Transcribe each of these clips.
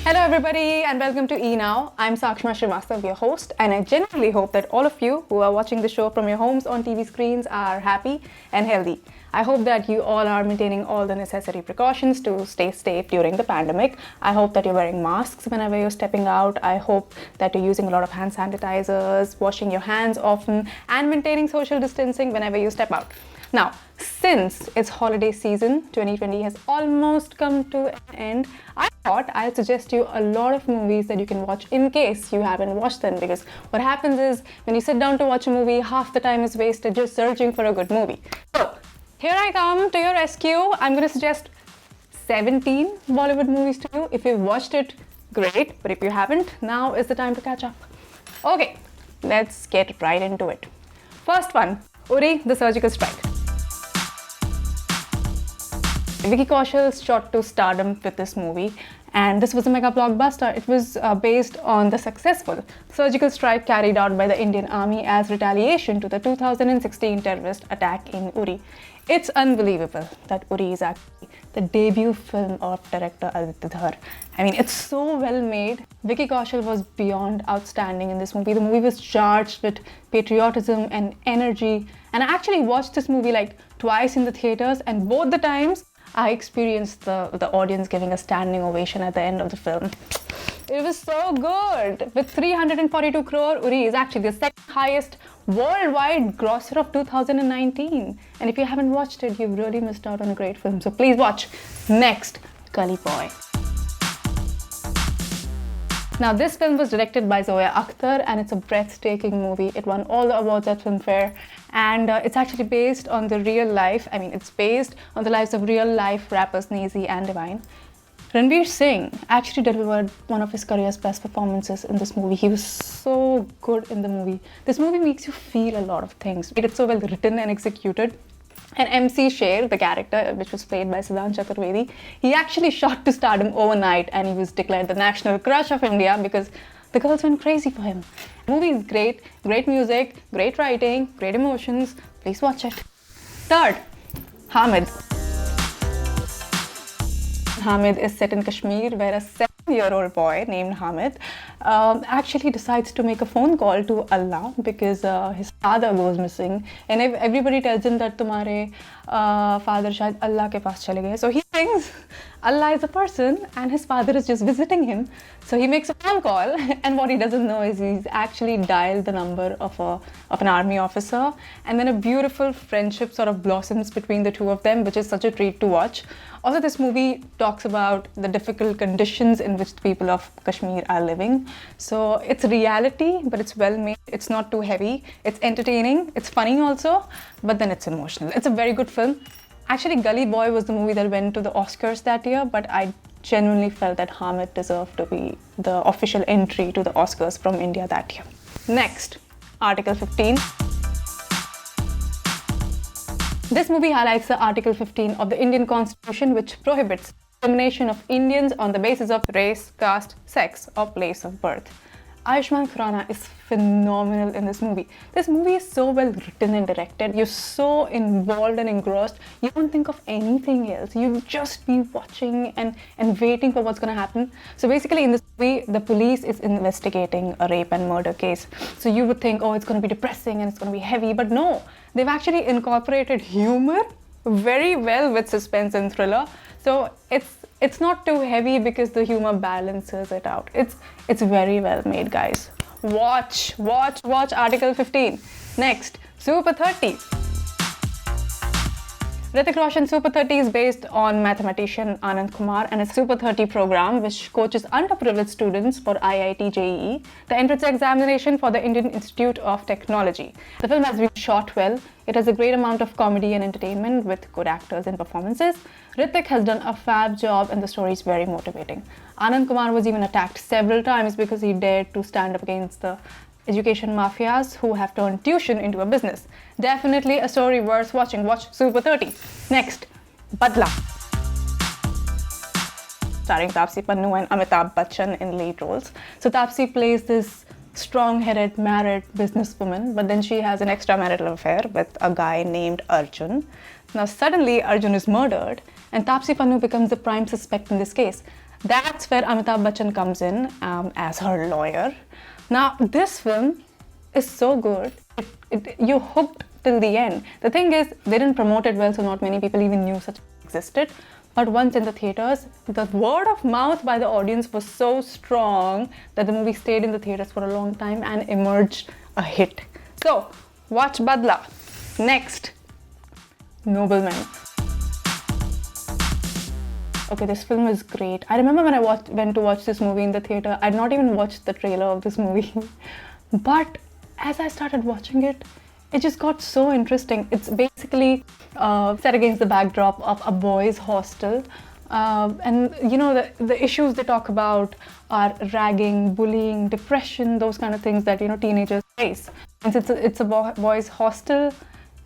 Hello everybody and welcome to E Now. I'm Sakshma Srivastav, your host, and I genuinely hope that all of you who are watching the show from your homes on TV screens are happy and healthy. I hope that you all are maintaining all the necessary precautions to stay safe during the pandemic. I hope that you're wearing masks whenever you're stepping out. I hope that you're using a lot of hand sanitizers, washing your hands often, and maintaining social distancing whenever you step out. Now, since it's holiday season, 2020 has almost come to an end, I thought I'll suggest you a lot of movies that you can watch in case you haven't watched them, because what happens is when you sit down to watch a movie, half the time is wasted just searching for a good movie. So, here I come to your rescue. I'm going to suggest 17 Bollywood movies to you. If you've watched it, great, but if you haven't, now is the time to catch up. Okay, let's get right into it. First one, Uri, the Surgical Strike. Vicky Kaushal shot to stardom with this movie, and this was a mega blockbuster. It was based on the successful surgical strike carried out by the Indian Army as retaliation to the 2016 terrorist attack in Uri. It's unbelievable that Uri is actually the debut film of director Aditya Dhar. I mean, it's so well made. Vicky Kaushal was beyond outstanding in this movie. The movie was charged with patriotism and energy, and I actually watched this movie like twice in the theaters, and both the times I experienced the audience giving a standing ovation at the end of the film. It was so good. With 342 crore, Uri is actually the second highest worldwide grosser of 2019. And if you haven't watched it, you've really missed out on a great film. So please watch. Next, Gully Boy. Now, this film was directed by Zoya Akhtar, and it's a breathtaking movie. It won all the awards at Filmfare, and it's actually based on the real life. It's based on the lives of real life rappers Nazy and Divine. Ranveer Singh actually delivered one of his career's best performances in this movie. He was so good in the movie. This movie makes you feel a lot of things. It's so well written and executed. And MC Sher, the character, which was played by Siddhant Chaturvedi, he actually shot to stardom overnight, and he was declared the national crush of India because the girls went crazy for him. The movie is great, great music, great writing, great emotions. Please watch it. Third, Hamid. Hamid is set in Kashmir, where a 7-year-old boy named Hamid actually decides to make a phone call to Allah because his father goes missing, and everybody tells him that tumhare father shayad Allah ke paas chale gaye. So he thinks Allah is a person and his father is just visiting him. So he makes a phone call, and what he doesn't know is he's actually dialed the number of an army officer, and then a beautiful friendship sort of blossoms between the two of them, which is such a treat to watch. Also, this movie talks about the difficult conditions in which the people of Kashmir are living. So it's reality, but it's well made. It's not too heavy. It's entertaining. It's funny also, but then it's emotional. It's a very good film. Actually, Gully Boy was the movie that went to the Oscars that year, but I genuinely felt that Hamid deserved to be the official entry to the Oscars from India that year. Next, Article 15. This movie highlights the Article 15 of the Indian Constitution, which prohibits discrimination of Indians on the basis of race, caste, sex, or place of birth. Ayushmann Khurrana is phenomenal in this movie. This movie is so well written and directed. You're so involved and engrossed. You don't think of anything else. You just be watching and waiting for what's going to happen. So basically in this movie, the police is investigating a rape and murder case. So you would think, oh, it's going to be depressing and it's going to be heavy. But no, they've actually incorporated humor very well with suspense and thriller. So it's not too heavy because the humor balances it out. It's very well made, guys. Watch Article 15. Next, Super 30. Hrithik Roshan's Super 30 is based on mathematician Anand Kumar and his Super 30 program, which coaches underprivileged students for IIT JEE, the entrance examination for the Indian Institute of Technology. The film has been shot well. It has a great amount of comedy and entertainment with good actors and performances. Hrithik has done a fab job, and the story is very motivating. Anand Kumar was even attacked several times because he dared to stand up against the education mafias who have turned tuition into a business. Definitely a story worth watching. Watch Super 30. Next, Badla. Starring Taapsee Pannu and Amitabh Bachchan in lead roles. So Taapsee plays this strong-headed married businesswoman, but then she has an extramarital affair with a guy named Arjun. Now suddenly Arjun is murdered, and Taapsee Pannu becomes the prime suspect in this case. That's where Amitabh Bachchan comes in as her lawyer. Now, this film is so good. You're hooked till the end. The thing is, they didn't promote it well, so not many people even knew such existed. But once in the theaters, the word of mouth by the audience was so strong that the movie stayed in the theaters for a long time and emerged a hit. So, watch Badla. Next, Noblemen. Okay, this film is great. I remember when I went to watch this movie in the theater, I'd not even watched the trailer of this movie. But as I started watching it, it just got so interesting. It's basically set against the backdrop of a boys' hostel. And you know, the issues they talk about are ragging, bullying, depression, those kind of things that, you know, teenagers face. And since it's a boys' hostel,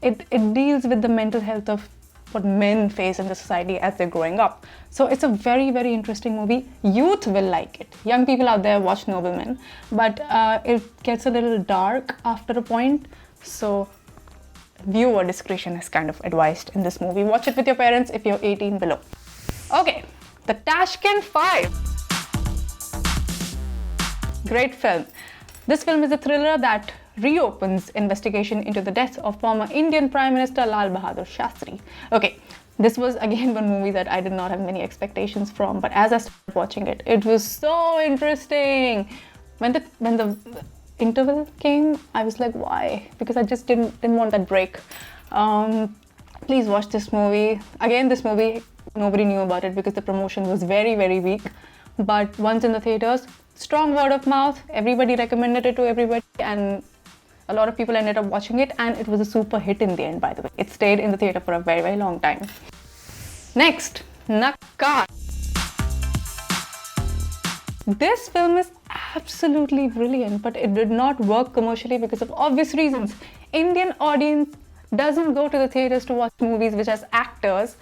it deals with the mental health of what men face in the society as they're growing up. So it's a very, very interesting movie. Youth will like it. Young people out there watch Noblemen, but it gets a little dark after a point. So viewer discretion is kind of advised in this movie. Watch it with your parents if you're 18 below. Okay, the Tashkent Files. Great film. This film is a thriller that reopens investigation into the death of former Indian Prime Minister Lal Bahadur Shastri. Okay, this was again one movie that I did not have many expectations from, but as I started watching it, it was so interesting. When the interval came, I was like, why? Because I just didn't want that break. Please watch this movie. Again, this movie, nobody knew about it because the promotion was very, very weak. But once in the theaters, strong word of mouth, everybody recommended it to everybody, and a lot of people ended up watching it, and it was a super hit in the end, by the way. It stayed in the theater for a very, very long time. Next, Nakkash. This film is absolutely brilliant, but it did not work commercially because of obvious reasons. Indian audience doesn't go to the theaters to watch movies which has actors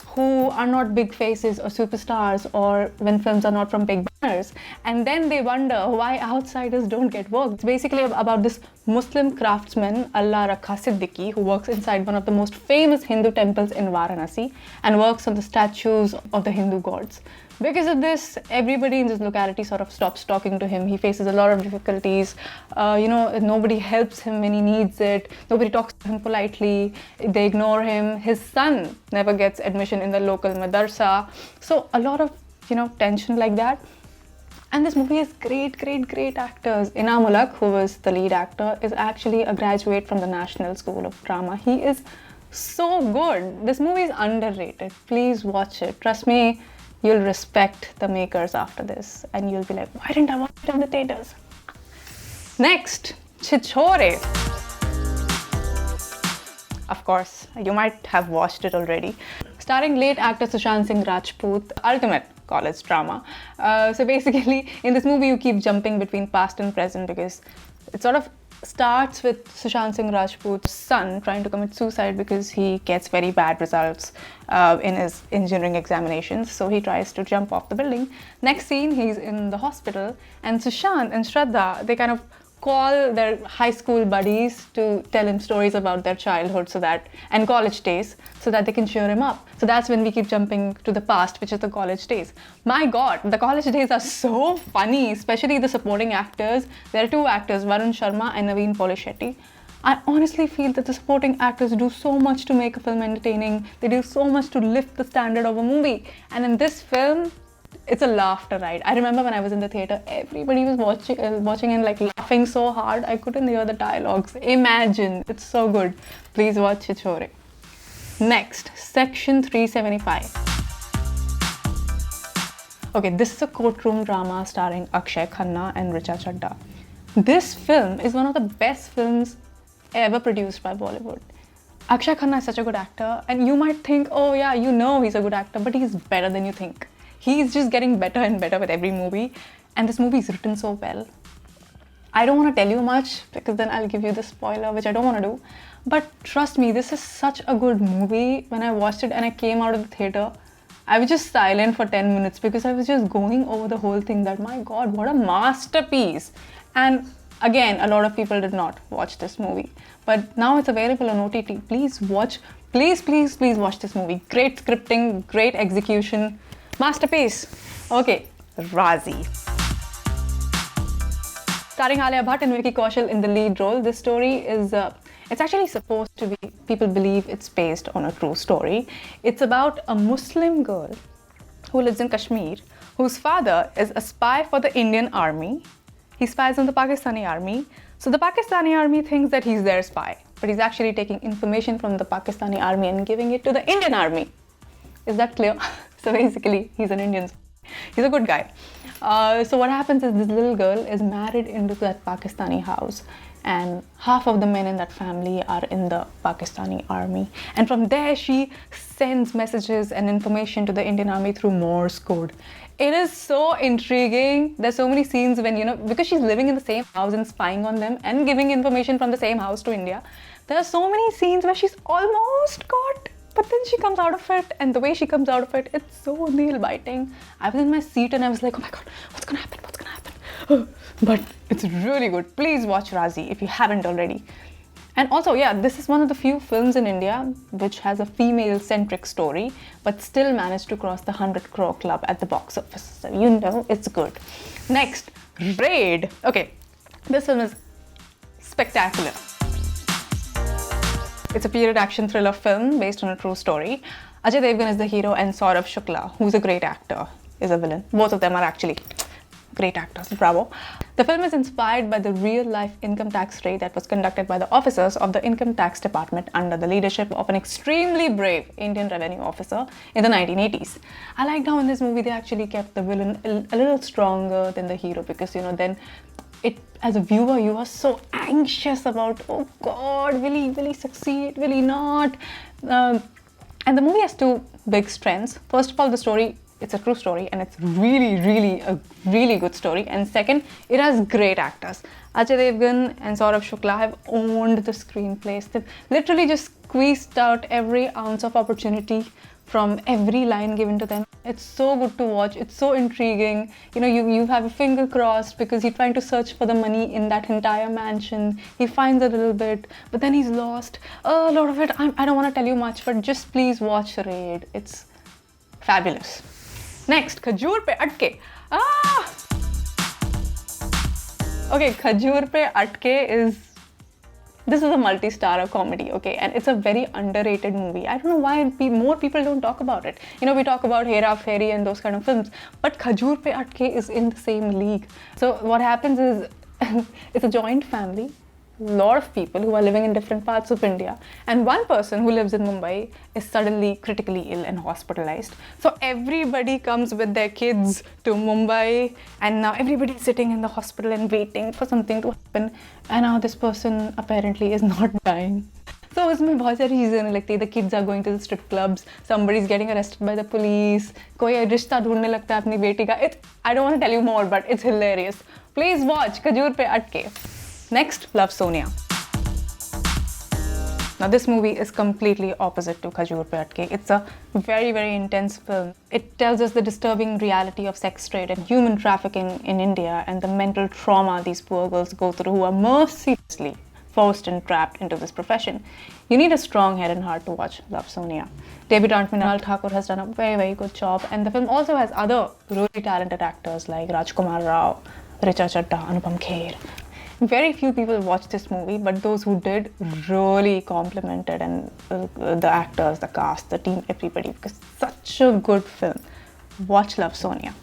who are not big faces or superstars, or when films are not from big banners, and then they wonder why outsiders don't get work. It's basically about this Muslim craftsman, Allah Rakha Siddiqui, who works inside one of the most famous Hindu temples in Varanasi and works on the statues of the Hindu gods. Because of this, everybody in this locality sort of stops talking to him. He faces a lot of difficulties. Nobody helps him when he needs it. Nobody talks to him politely. They ignore him. His son never gets admission in the local madrasa. So a lot of, tension like that. And this movie has great, great, great actors. Inam Ulaq, who was the lead actor, is actually a graduate from the National School of Drama. He is so good. This movie is underrated. Please watch it. Trust me, you'll respect the makers after this, and you'll be like, why didn't I watch it in the theaters? Next, Chhichhore. Of course, you might have watched it already. Starring late actor Sushant Singh Rajput, ultimate college drama. So basically, in this movie, you keep jumping between past and present because it sort of starts with Sushant Singh Rajput's son trying to commit suicide because he gets very bad results in his engineering examinations. So he tries to jump off the building. Next scene, he's in the hospital, and Sushant and Shraddha, they kind of call their high school buddies to tell him stories about their childhood and college days so that they can cheer him up. So that's when we keep jumping to the past, which is the college days. My God, the college days are so funny, especially the supporting actors. There are two actors, Varun Sharma and Naveen Polishetty. I honestly feel that the supporting actors do so much to make a film entertaining. They do so much to lift the standard of a movie. And in this film, it's a laughter ride. I remember when I was in the theater, everybody was watching and like laughing so hard, I couldn't hear the dialogues. Imagine, it's so good. Please watch Chhichhore. Next, Section 375. Okay, this is a courtroom drama starring Akshay Khanna and Richa Chadda. This film is one of the best films ever produced by Bollywood. Akshay Khanna is such a good actor, and you might think, oh yeah, he's a good actor, but he's better than you think. He's just getting better and better with every movie, and this movie is written so well. I don't want to tell you much because then I'll give you the spoiler, which I don't want to do. But trust me, this is such a good movie. When I watched it and I came out of the theater, I was just silent for 10 minutes because I was just going over the whole thing that, my God, what a masterpiece. And again, a lot of people did not watch this movie. But now it's available on OTT. Please watch. Please watch this movie. Great scripting, great execution. Masterpiece. Okay, Raazi. Starring Alia Bhatt and Vicky Kaushal in the lead role, this story is, it's actually supposed to be, people believe it's based on a true story. It's about a Muslim girl who lives in Kashmir, whose father is a spy for the Indian army. He spies on the Pakistani army. So the Pakistani army thinks that he's their spy, but he's actually taking information from the Pakistani army and giving it to the Indian army. Is that clear? So basically, he's an Indian spy. He's a good guy. So what happens is this little girl is married into that Pakistani house, and half of the men in that family are in the Pakistani army. And from there, she sends messages and information to the Indian army through Morse code. It is so intriguing. There's so many scenes when, you know, because she's living in the same house and spying on them and giving information from the same house to India, there are so many scenes where she's almost caught. But then she comes out of it, and the way she comes out of it, it's so nail-biting. I was in my seat and I was like, oh my god, what's gonna happen? What's gonna happen? But it's really good. Please watch Raazi if you haven't already. And also, yeah, this is one of the few films in India which has a female-centric story, but still managed to cross the 100 crore club at the box office. So you know it's good. Next, Raid. Okay, this film is spectacular. It's a period action thriller film based on a true story. Ajay Devgan is the hero and Saurabh Shukla, who's a great actor, is a villain. Both of them are actually great actors, bravo. The film is inspired by the real-life income tax raid that was conducted by the officers of the Income Tax Department under the leadership of an extremely brave Indian revenue officer in the 1980s. I liked how in this movie they actually kept the villain a little stronger than the hero, because, you know, then as a viewer, you are so anxious about, oh god, will he succeed, will he not? And the movie has two big strengths. First of all, the story, it's a true story, and it's really a really good story. And second, it has great actors. Ajay Devgan and Saurabh Shukla have owned the screenplays. They've literally just squeezed out every ounce of opportunity from every line given to them. It's so good to watch. It's so intriguing. You know, you have a finger crossed because he's trying to search for the money in that entire mansion. He finds a little bit, but then he's lost. A lot of it, I don't want to tell you much, but just please watch Raid. It's fabulous. Next, Khajoor Pe Atke. Okay, Khajoor Pe Atke is... This is a multi-star comedy, okay, and it's a very underrated movie. I don't know why more people don't talk about it. You know, we talk about Hera Fairy and those kind of films, but Khajoor Pe Atke is in the same league. So what happens is, it's a joint family, a lot of people who are living in different parts of India, and one person who lives in Mumbai is suddenly critically ill and hospitalized. So everybody comes with their kids to Mumbai, and now everybody's sitting in the hospital and waiting for something to happen, and now this person apparently is not dying. So उसमें बहुत सारी चीज़ें लगती है. The kids are going to the strip clubs, somebody's getting arrested by the police, कोई रिश्ता ढूंढने लगता है अपनी बेटी का. I don't want to tell you more, but it's hilarious. Please watch Khajoor Pe Atke. Next, Love Sonia. Now this movie is completely opposite to Khajoor Pe Atke. It's a very intense film. It tells us the disturbing reality of sex trade and human trafficking in India and the mental trauma these poor girls go through who are mercilessly forced and trapped into this profession. You need a strong head and heart to watch Love Sonia. Debutante Mrinal Thakur has done a very good job, and the film also has other really talented actors like Rajkumar Rao, Richa Chadda, Anupam Kher. Very few people watched this movie, but those who did really complimented and the actors, the cast, the team, everybody, because it's such a good film. Watch Love Sonia.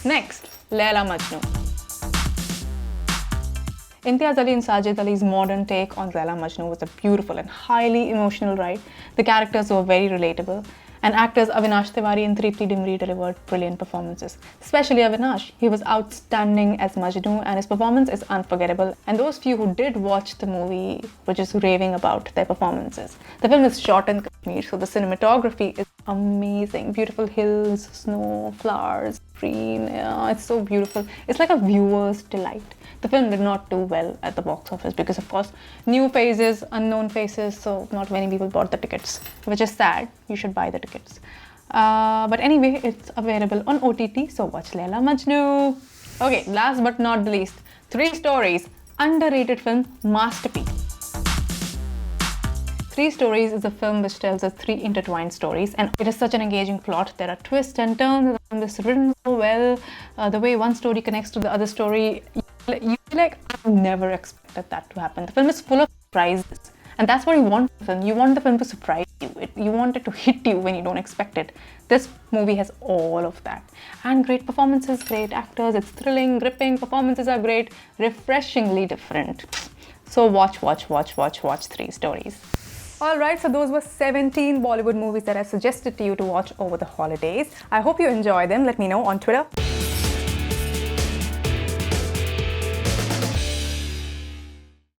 Next, Laila Majnu. Imtiaz Ali and Sajid Ali's modern take on Laila Majnu was a beautiful and highly emotional ride. The characters were very relatable, and actors Avinash Tiwari and Tripti Dimri delivered brilliant performances. Especially Avinash. He was outstanding as Majnu, and his performance is unforgettable. And those few who did watch the movie were just raving about their performances. The film is shot in Kashmir, so the cinematography is amazing. Beautiful hills, snow, flowers, green. It's so beautiful. It's like a viewer's delight. The film did not do well at the box office because, of course, new faces, unknown faces, so not many people bought the tickets, which is sad. You should buy the tickets. But anyway, it's available on OTT, so watch Laila Majnu. Okay, last but not the least, Three Storeys, underrated film, masterpiece. Three Stories is a film which tells us three intertwined stories, and it is such an engaging plot. There are twists and turns, and it's written so well. The way one story connects to the other story, you feel like, I never expected that to happen. The film is full of surprises, and that's what you want from the film. You want the film to surprise you. You want it to hit you when you don't expect it. This movie has all of that. And great performances, great actors, it's thrilling, gripping, performances are great, refreshingly different. So watch Three Stories. Alright, so those were 17 Bollywood movies that I suggested to you to watch over the holidays. I hope you enjoy them. Let me know on Twitter.